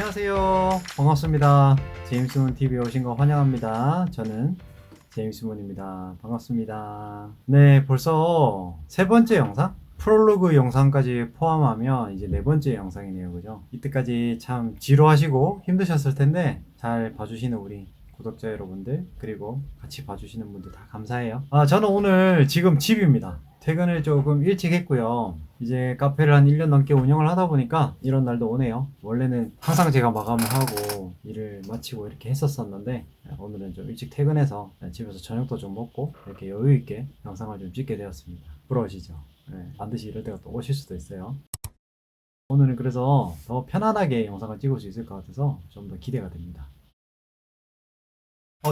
안녕하세요. 반갑습니다. 제임스문 TV에 오신 거 환영합니다. 저는 제임스문입니다. 반갑습니다. 네, 벌써 세 번째 영상? 프롤로그 영상까지 포함하면 이제 네 번째 영상이네요. 그죠? 이때까지 참 지루하시고 힘드셨을 텐데 잘 봐주시는 우리 구독자 여러분들, 그리고 같이 봐주시는 분들 다 감사해요. 저는 오늘 지금 집입니다. 퇴근을 조금 일찍 했고요. 이제 카페를 한 1년 넘게 운영을 하다 보니까 이런 날도 오네요. 원래는 항상 제가 마감을 하고 일을 마치고 이렇게 했었었는데 오늘은 좀 일찍 퇴근해서 집에서 저녁도 좀 먹고 이렇게 여유 있게 영상을 좀 찍게 되었습니다. 부러우시죠? 네, 반드시 이럴 때가 또 오실 수도 있어요. 오늘은 그래서 더 편안하게 영상을 찍을 수 있을 것 같아서 좀 더 기대가 됩니다.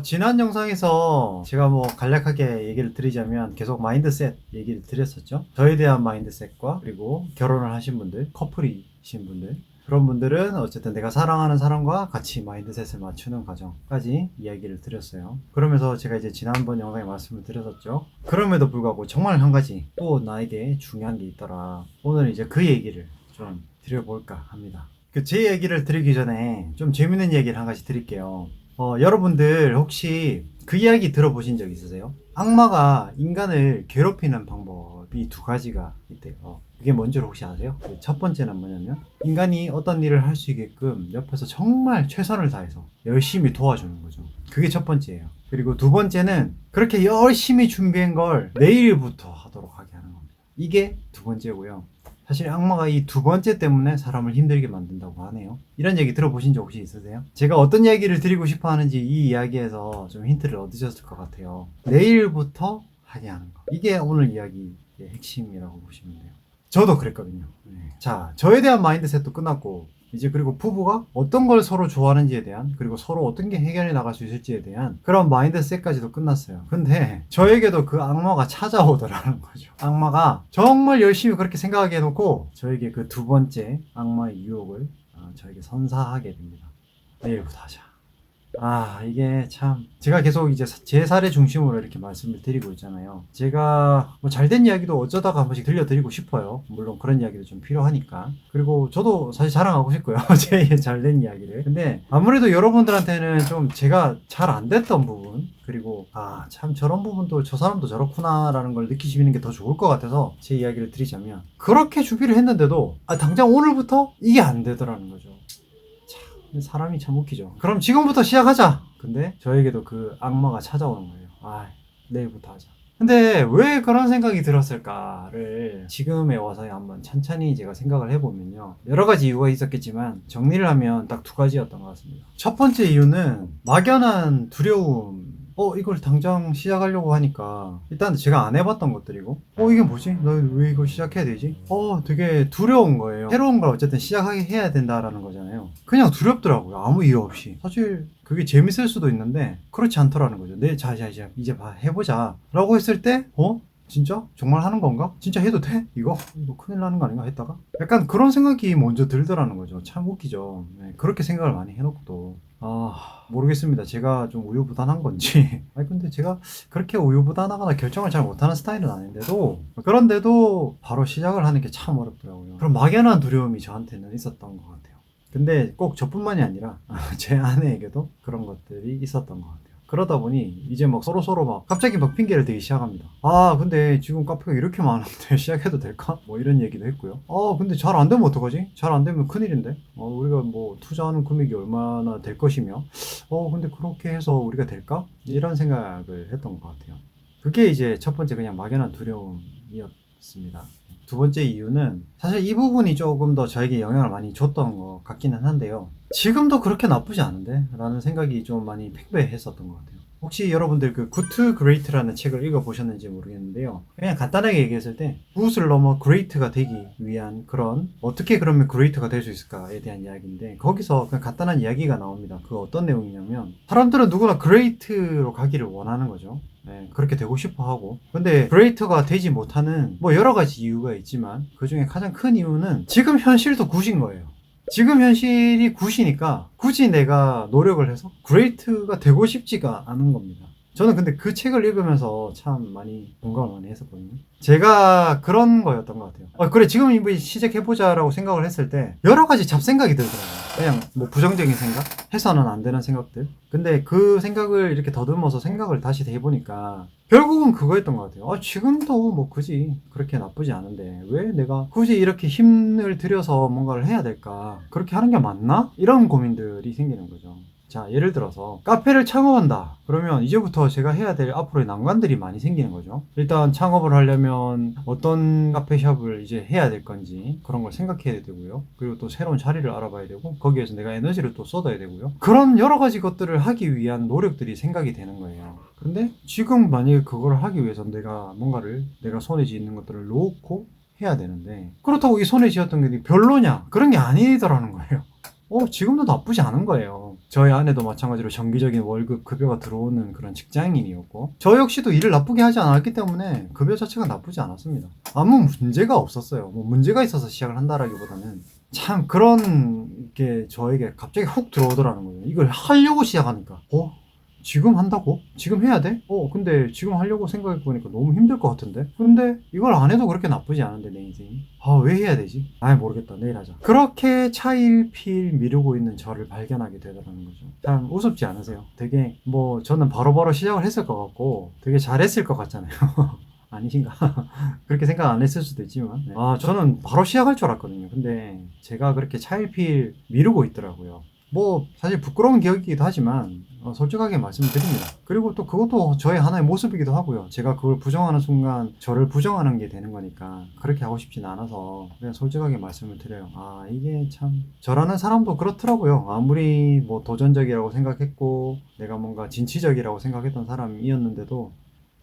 지난 영상에서 제가 뭐 간략하게 얘기를 드리자면 계속 마인드셋 얘기를 드렸었죠. 저에 대한 마인드셋과 그리고 결혼을 하신 분들, 커플이신 분들, 그런 분들은 어쨌든 내가 사랑하는 사람과 같이 마인드셋을 맞추는 과정까지 이야기를 드렸어요. 그러면서 제가 이제 지난번 영상에 말씀을 드렸었죠. 그럼에도 불구하고 정말 한 가지 또 나에게 중요한 게 있더라. 오늘 이제 그 얘기를 좀 드려볼까 합니다. 제 얘기를 드리기 전에 좀 재밌는 얘기를 한 가지 드릴게요. 여러분들 혹시 그 이야기 들어보신 적 있으세요? 악마가 인간을 괴롭히는 방법이 두 가지가 있대요. 그게 뭔지 혹시 아세요? 첫 번째는 뭐냐면 인간이 어떤 일을 할 수 있게끔 옆에서 정말 최선을 다해서 열심히 도와주는 거죠. 그게 첫 번째예요. 그리고 두 번째는 그렇게 열심히 준비한 걸 내일부터 하도록 하게 하는 겁니다. 이게 두 번째고요. 사실 악마가 이 두 번째 때문에 사람을 힘들게 만든다고 하네요. 이런 얘기 들어보신 적 혹시 있으세요? 제가 어떤 얘기를 드리고 싶어 하는지 이 이야기에서 좀 힌트를 얻으셨을 것 같아요. 내일부터 하게 하는 거. 이게 오늘 이야기의 핵심이라고 보시면 돼요. 저도 그랬거든요. 자, 저에 대한 마인드셋도 끝났고 이제 그리고 부부가 어떤 걸 서로 좋아하는지에 대한, 그리고 서로 어떤 게 해결해 나갈 수 있을지에 대한 그런 마인드셋까지도 끝났어요. 근데 저에게도 그 악마가 찾아오더라는 거죠. 악마가 정말 열심히 그렇게 생각하게 해놓고 저에게 그 두 번째 악마의 유혹을 저에게 선사하게 됩니다. 내일부터 하자. 이게 참 제가 계속 이제 제 사례 중심으로 이렇게 말씀을 드리고 있잖아요. 제가 뭐 잘된 이야기도 어쩌다가 한 번씩 들려드리고 싶어요. 물론 그런 이야기도 좀 필요하니까. 그리고 저도 사실 자랑하고 싶고요. 제 잘된 이야기를. 근데 아무래도 여러분들한테는 좀 제가 잘 안 됐던 부분, 그리고 참 저런 부분도 저 사람도 저렇구나 라는 걸 느끼시는 게 더 좋을 것 같아서 제 이야기를 드리자면, 그렇게 준비를 했는데도 당장 오늘부터 이게 안 되더라는 거죠. 사람이 참 웃기죠. 그럼 지금부터 시작하자. 근데 저에게도 그 악마가 찾아오는 거예요. 내일부터 하자. 근데 왜 그런 생각이 들었을까를 지금에 와서 한번 천천히 제가 생각을 해보면요. 여러 가지 이유가 있었겠지만 정리를 하면 딱 두 가지였던 것 같습니다. 첫 번째 이유는 막연한 두려움. 이걸 당장 시작하려고 하니까 일단 제가 안 해봤던 것들이고 이게 뭐지? 나 왜 이걸 시작해야 되지? 되게 두려운 거예요. 새로운 걸 어쨌든 시작하게 해야 된다라는 거잖아요. 그냥 두렵더라고요. 아무 이유 없이. 사실 그게 재밌을 수도 있는데 그렇지 않더라는 거죠. 자, 이제 해보자 라고 했을 때 진짜? 정말 하는 건가? 진짜 해도 돼? 이거 큰일 나는 거 아닌가 했다가 약간 그런 생각이 먼저 들더라는 거죠. 참 웃기죠. 그렇게 생각을 많이 해놓고 또 모르겠습니다. 제가 좀 우유부단한 건지. 근데 제가 그렇게 우유부단하거나 결정을 잘 못하는 스타일은 아닌데도, 그런데도 바로 시작을 하는 게 참 어렵더라고요. 그런 막연한 두려움이 저한테는 있었던 것 같아요. 근데 꼭 저뿐만이 아니라 제 아내에게도 그런 것들이 있었던 것 같아요. 그러다 보니 이제 막 서로 막 갑자기 막 핑계를 대기 시작합니다. 근데 지금 카페가 이렇게 많은데 시작해도 될까? 뭐 이런 얘기도 했고요. 근데 잘 안 되면 어떡하지? 잘 안 되면 큰일인데? 우리가 뭐 투자하는 금액이 얼마나 될 것이며 근데 그렇게 해서 우리가 될까? 이런 생각을 했던 것 같아요. 그게 이제 첫 번째 그냥 막연한 두려움이었습니다. 두 번째 이유는 사실 이 부분이 조금 더 저에게 영향을 많이 줬던 것 같기는 한데요. 지금도 그렇게 나쁘지 않은데? 라는 생각이 좀 많이 팽배했었던 것 같아요. 혹시 여러분들 그 Good to Great라는 책을 읽어보셨는지 모르겠는데요. 그냥 간단하게 얘기했을 때 Good을 넘어 Great가 되기 위한 그런, 어떻게 그러면 Great가 될 수 있을까에 대한 이야기인데, 거기서 그냥 간단한 이야기가 나옵니다. 그 어떤 내용이냐면, 사람들은 누구나 Great로 가기를 원하는 거죠. 그렇게 되고 싶어 하고. 근데 그레이터가 되지 못하는 뭐 여러 가지 이유가 있지만 그 중에 가장 큰 이유는 지금 현실도 굿인 거예요. 지금 현실이 굿이니까 굳이 내가 노력을 해서 그레이트가 되고 싶지가 않은 겁니다. 저는 근데 그 책을 읽으면서 참 많이 공감을 많이 했었거든요. 제가 그런 거였던 것 같아요. 그래, 지금 이거 시작해보자라고 생각을 했을 때 여러 가지 잡생각이 들더라고요. 그냥 뭐 부정적인 생각? 해서는 안 되는 생각들? 근데 그 생각을 이렇게 더듬어서 생각을 다시 해보니까 결국은 그거였던 것 같아요. 지금도 뭐 굳이 그렇게 나쁘지 않은데 왜 내가 굳이 이렇게 힘을 들여서 뭔가를 해야 될까? 그렇게 하는 게 맞나? 이런 고민들이 생기는 거죠. 자, 예를 들어서 카페를 창업한다. 그러면 이제부터 제가 해야 될 앞으로의 난관들이 많이 생기는 거죠. 일단 창업을 하려면 어떤 카페숍을 이제 해야 될 건지 그런 걸 생각해야 되고요. 그리고 또 새로운 자리를 알아봐야 되고 거기에서 내가 에너지를 또 쏟아야 되고요. 그런 여러 가지 것들을 하기 위한 노력들이 생각이 되는 거예요. 근데 지금 만약에 그걸 하기 위해서 내가 뭔가를 내가 손에 쥐는 것들을 놓고 해야 되는데 그렇다고 이 손에 쥐었던 게 별로냐? 그런 게 아니더라는 거예요. 지금도 나쁘지 않은 거예요. 저희 아내도 마찬가지로 정기적인 월급 급여가 들어오는 그런 직장인이었고 저 역시도 일을 나쁘게 하지 않았기 때문에 급여 자체가 나쁘지 않았습니다. 아무 문제가 없었어요. 뭐 문제가 있어서 시작을 한다라기보다는 참 그런 게 저에게 갑자기 훅 들어오더라는 거예요. 이걸 하려고 시작하니까 지금 한다고? 지금 해야 돼? 근데 지금 하려고 생각해보니까 너무 힘들 것 같은데? 근데 이걸 안 해도 그렇게 나쁘지 않은데, 내 인생이. 왜 해야 되지? 모르겠다. 내일 하자. 그렇게 차일피일 미루고 있는 저를 발견하게 되더라는 거죠. 참 우습지 않으세요? 되게, 저는 바로바로 시작을 했을 것 같고, 되게 잘했을 것 같잖아요. 아니신가? 그렇게 생각 안 했을 수도 있지만. 네. 저는 바로 시작할 줄 알았거든요. 근데 제가 그렇게 차일피일 미루고 있더라고요. 사실 부끄러운 기억이기도 하지만 솔직하게 말씀드립니다. 그리고 또 그것도 저의 하나의 모습이기도 하고요. 제가 그걸 부정하는 순간 저를 부정하는 게 되는 거니까 그렇게 하고 싶진 않아서 그냥 솔직하게 말씀을 드려요. 이게 참 저라는 사람도 그렇더라고요. 아무리 도전적이라고 생각했고 내가 뭔가 진취적이라고 생각했던 사람이었는데도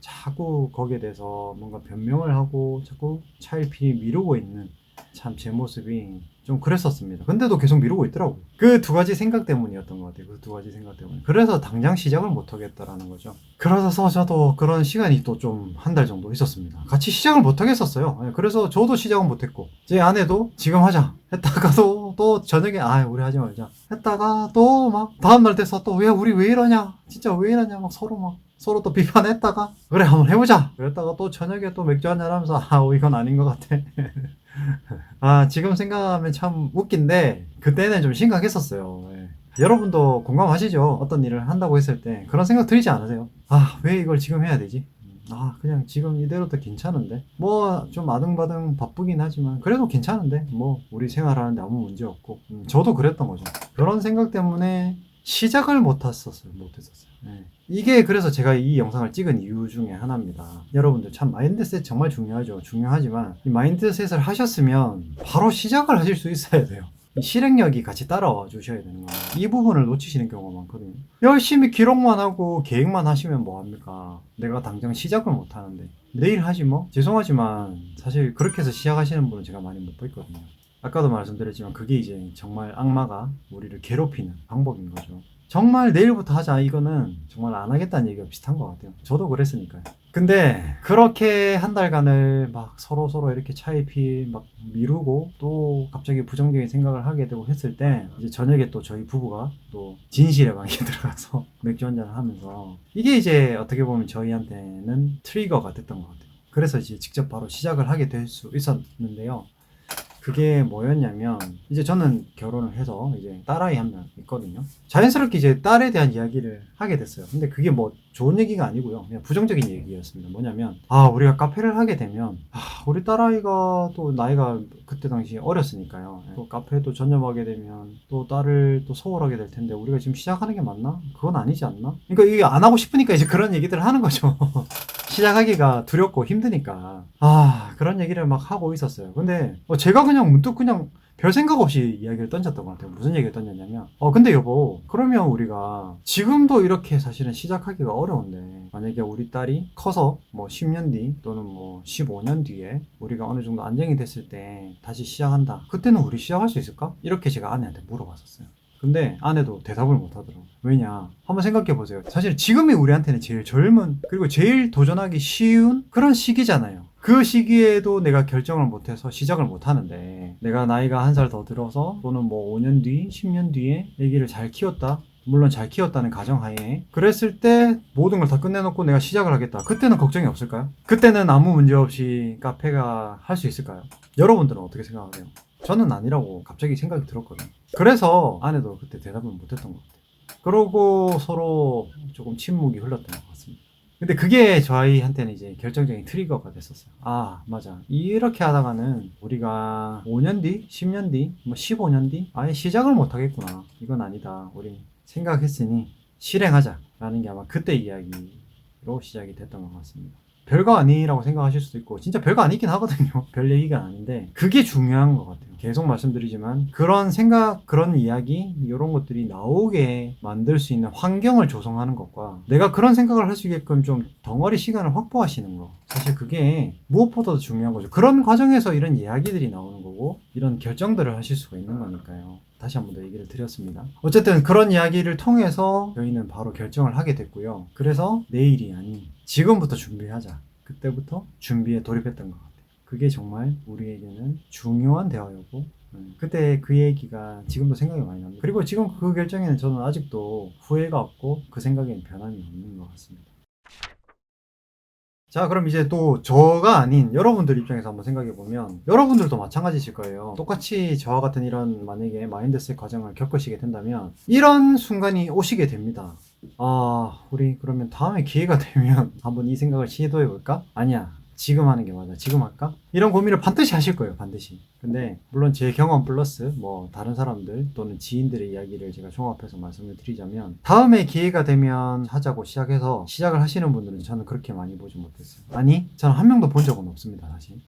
자꾸 거기에 대해서 뭔가 변명을 하고 자꾸 차일피일 미루고 있는 참 제 모습이 좀 그랬었습니다. 근데도 계속 미루고 있더라고요. 그 두 가지 생각 때문이었던 것 같아요. 그 두 가지 생각 때문에. 그래서 당장 시작을 못 하겠다라는 거죠. 그래서 저도 그런 시간이 또 좀 한 달 정도 있었습니다. 같이 시작을 못 하겠었어요. 그래서 저도 시작은 못 했고 제 아내도 지금 하자 했다가도 또 저녁에 우리 하지 말자 했다가 또 막 다음날 돼서 또 우리 왜 이러냐 진짜 왜 이러냐 막 서로 또 비판했다가 그래 한번 해보자 그랬다가 또 저녁에 또 맥주 한잔 하면서 이건 아닌 것 같아. 지금 생각하면 참 웃긴데 그때는 좀 심각했었어요. 여러분도 공감하시죠? 어떤 일을 한다고 했을 때 그런 생각 들지 않으세요? 왜 이걸 지금 해야 되지? 그냥 지금 이대로도 괜찮은데 좀 아등바등 바쁘긴 하지만 그래도 괜찮은데 우리 생활하는데 아무 문제 없고 저도 그랬던 거죠. 그런 생각 때문에 시작을 못했었어요. 이게 그래서 제가 이 영상을 찍은 이유 중에 하나입니다. 여러분들 참 마인드셋 정말 중요하죠. 중요하지만 이 마인드셋을 하셨으면 바로 시작을 하실 수 있어야 돼요. 이 실행력이 같이 따라와 주셔야 되는 거예요. 이 부분을 놓치시는 경우가 많거든요. 열심히 기록만 하고 계획만 하시면 뭐합니까? 내가 당장 시작을 못 하는데 내일 하지 뭐? 죄송하지만 사실 그렇게 해서 시작하시는 분은 제가 많이 못 봤거든요. 아까도 말씀드렸지만 그게 이제 정말 악마가 우리를 괴롭히는 방법인 거죠. 정말 내일부터 하자 이거는 정말 안 하겠다는 얘기가 비슷한 것 같아요. 저도 그랬으니까요. 근데 그렇게 한 달간을 막 서로 이렇게 차일피일 막 미루고 또 갑자기 부정적인 생각을 하게 되고 했을 때 이제 저녁에 또 저희 부부가 또 진실의 방에 들어가서 맥주 한잔을 하면서 이게 이제 어떻게 보면 저희한테는 트리거가 됐던 것 같아요. 그래서 이제 직접 바로 시작을 하게 될 수 있었는데요. 그게 뭐였냐면 이제 저는 결혼을 해서 이제 딸아이 한 명 있거든요. 자연스럽게 이제 딸에 대한 이야기를 하게 됐어요. 근데 그게 좋은 얘기가 아니고요. 그냥 부정적인 얘기였습니다. 뭐냐면 우리가 카페를 하게 되면 우리 딸아이가 또 나이가 그때 당시 어렸으니까요. 또 카페도 전념하게 되면 또 딸을 또 소홀하게 될 텐데 우리가 지금 시작하는 게 맞나? 그건 아니지 않나? 그러니까 이게 안 하고 싶으니까 이제 그런 얘기들을 하는 거죠. 시작하기가 두렵고 힘드니까 그런 얘기를 막 하고 있었어요. 근데 제가 그냥 문득 그냥 별 생각 없이 이야기를 던졌던 것 같아요. 무슨 얘기를 던졌냐면 근데 여보 그러면 우리가 지금도 이렇게 사실은 시작하기가 어려운데 만약에 우리 딸이 커서 10년 뒤 또는 15년 뒤에 우리가 어느 정도 안정이 됐을 때 다시 시작한다. 그때는 우리 시작할 수 있을까? 이렇게 제가 아내한테 물어봤었어요. 근데 아내도 대답을 못 하더라고요. 왜냐? 한번 생각해 보세요. 사실 지금이 우리한테는 제일 젊은 그리고 제일 도전하기 쉬운 그런 시기잖아요. 그 시기에도 내가 결정을 못해서 시작을 못하는데 내가 나이가 한 살 더 들어서 또는 5년 뒤, 10년 뒤에 애기를 잘 키웠다? 물론 잘 키웠다는 가정하에 그랬을 때 모든 걸 다 끝내놓고 내가 시작을 하겠다. 그때는 걱정이 없을까요? 그때는 아무 문제 없이 카페가 할 수 있을까요? 여러분들은 어떻게 생각하세요? 저는 아니라고 갑자기 생각이 들었거든요. 그래서 아내도 그때 대답을 못했던 것 같아요. 그러고 서로 조금 침묵이 흘렀던 것 같습니다. 근데 그게 저희한테는 이제 결정적인 트리거가 됐었어요. 아, 맞아. 이렇게 하다가는 우리가 5년 뒤, 10년 뒤, 뭐 15년 뒤 아예 시작을 못 하겠구나. 이건 아니다. 우리 생각했으니 실행하자. 라는 게 아마 그때 이야기로 시작이 됐던 것 같습니다. 별거 아니라고 생각하실 수도 있고 진짜 별거 아니긴 하거든요. 별 얘기가 아닌데 그게 중요한 것 같아요. 계속 말씀드리지만 그런 생각, 그런 이야기 이런 것들이 나오게 만들 수 있는 환경을 조성하는 것과 내가 그런 생각을 할 수 있게끔 좀 덩어리 시간을 확보하시는 거, 사실 그게 무엇보다도 중요한 거죠. 그런 과정에서 이런 이야기들이 나오는 거고 이런 결정들을 하실 수가 있는 거니까요. 다시 한 번 더 얘기를 드렸습니다. 어쨌든 그런 이야기를 통해서 저희는 바로 결정을 하게 됐고요. 그래서 내일이 아닌 지금부터 준비하자. 그때부터 준비에 돌입했던 것 같아요. 그게 정말 우리에게는 중요한 대화였고 그때 그 얘기가 지금도 생각이 많이 납니다. 그리고 지금 그 결정에는 저는 아직도 후회가 없고 그 생각에는 변함이 없는 것 같습니다. 자, 그럼 이제 또 저가 아닌 여러분들 입장에서 한번 생각해 보면 여러분들도 마찬가지실 거예요. 똑같이 저와 같은 이런 만약에 마인드셋 과정을 겪으시게 된다면 이런 순간이 오시게 됩니다. 아, 우리 그러면 다음에 기회가 되면 한번 이 생각을 시도해 볼까? 아니야. 지금 하는 게 맞아. 지금 할까? 이런 고민을 반드시 하실 거예요. 반드시. 근데 물론 제 경험 플러스 뭐 다른 사람들 또는 지인들의 이야기를 제가 종합해서 말씀을 드리자면 다음에 기회가 되면 하자고 시작해서 시작을 하시는 분들은 저는 그렇게 많이 보지 못했어요. 아니, 저는 한 명도 본 적은 없습니다. 사실.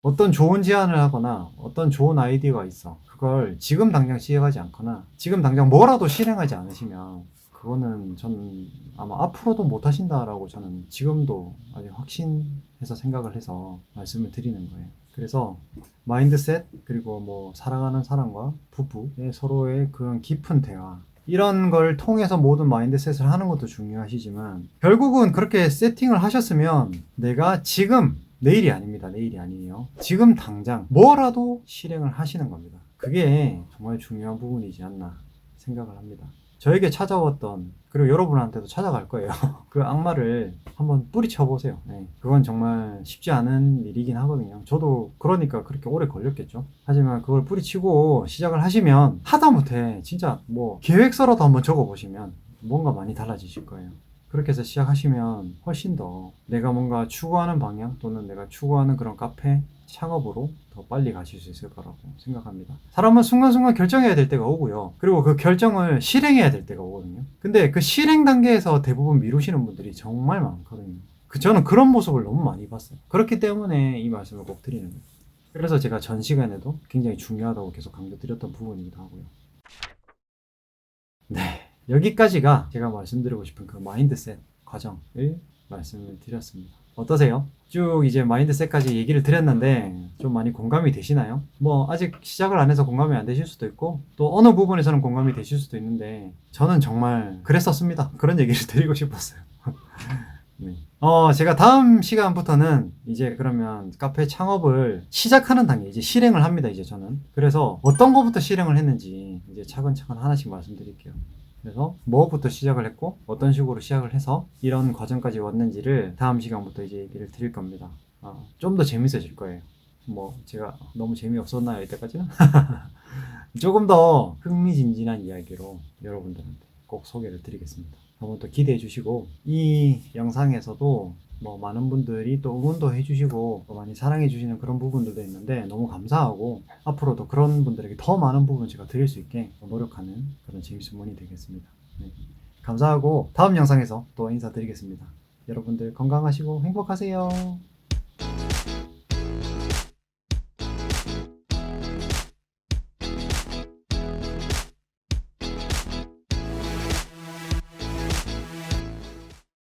어떤 좋은 제안을 하거나 어떤 좋은 아이디어가 있어. 그걸 지금 당장 시행하지 않거나 지금 당장 뭐라도 실행하지 않으시면 그거는 저는 아마 앞으로도 못 하신다라고 저는 지금도 아주 확신해서 생각을 해서 말씀을 드리는 거예요. 그래서 마인드셋 그리고 뭐 사랑하는 사람과 부부의 서로의 그런 깊은 대화 이런 걸 통해서 모든 마인드셋을 하는 것도 중요하시지만 결국은 그렇게 세팅을 하셨으면 내가 지금 내일이 아닙니다. 내일이 아니에요. 지금 당장 뭐라도 실행을 하시는 겁니다. 그게 정말 중요한 부분이지 않나 생각을 합니다. 저에게 찾아왔던 그리고 여러분한테도 찾아갈 거예요. 그 악마를 한번 뿌리쳐 보세요. 네, 그건 정말 쉽지 않은 일이긴 하거든요. 저도 그러니까 그렇게 오래 걸렸겠죠. 하지만 그걸 뿌리치고 시작을 하시면 하다못해 진짜 뭐 계획서라도 한번 적어 보시면 뭔가 많이 달라지실 거예요. 그렇게 해서 시작하시면 훨씬 더 내가 뭔가 추구하는 방향 또는 내가 추구하는 그런 카페 창업으로 더 빨리 가실 수 있을 거라고 생각합니다. 사람은 순간순간 결정해야 될 때가 오고요. 그리고 그 결정을 실행해야 될 때가 오거든요. 근데 그 실행 단계에서 대부분 미루시는 분들이 정말 많거든요. 저는 그런 모습을 너무 많이 봤어요. 그렇기 때문에 이 말씀을 꼭 드리는 거예요. 그래서 제가 전 시간에도 굉장히 중요하다고 계속 강조드렸던 부분이기도 하고요. 네. 여기까지가 제가 말씀드리고 싶은 그 마인드셋 과정을 말씀을 드렸습니다. 어떠세요? 쭉 이제 마인드셋까지 얘기를 드렸는데 좀 많이 공감이 되시나요? 뭐 아직 시작을 안 해서 공감이 안 되실 수도 있고 또 어느 부분에서는 공감이 되실 수도 있는데 저는 정말 그랬었습니다. 그런 얘기를 드리고 싶었어요. 네. 제가 다음 시간부터는 이제 그러면 카페 창업을 시작하는 단계, 이제 실행을 합니다, 이제 저는. 그래서 어떤 것부터 실행을 했는지 이제 차근차근 하나씩 말씀드릴게요. 그래서 뭐부터 시작을 했고 어떤 식으로 시작을 해서 이런 과정까지 왔는지를 다음 시간부터 이제 얘기를 드릴 겁니다. 좀 더 재밌어질 거예요. 뭐 제가 너무 재미없었나요, 이때까지는? 조금 더 흥미진진한 이야기로 여러분들한테 꼭 소개를 드리겠습니다. 한번 또 기대해 주시고 이 영상에서도 뭐 많은 분들이 또 응원도 해주시고 또 많이 사랑해 주시는 그런 부분들도 있는데 너무 감사하고 앞으로도 그런 분들에게 더 많은 부분 제가 드릴 수 있게 노력하는 그런 제임스몬이 되겠습니다. 네. 감사하고 다음 영상에서 또 인사드리겠습니다. 여러분들 건강하시고 행복하세요.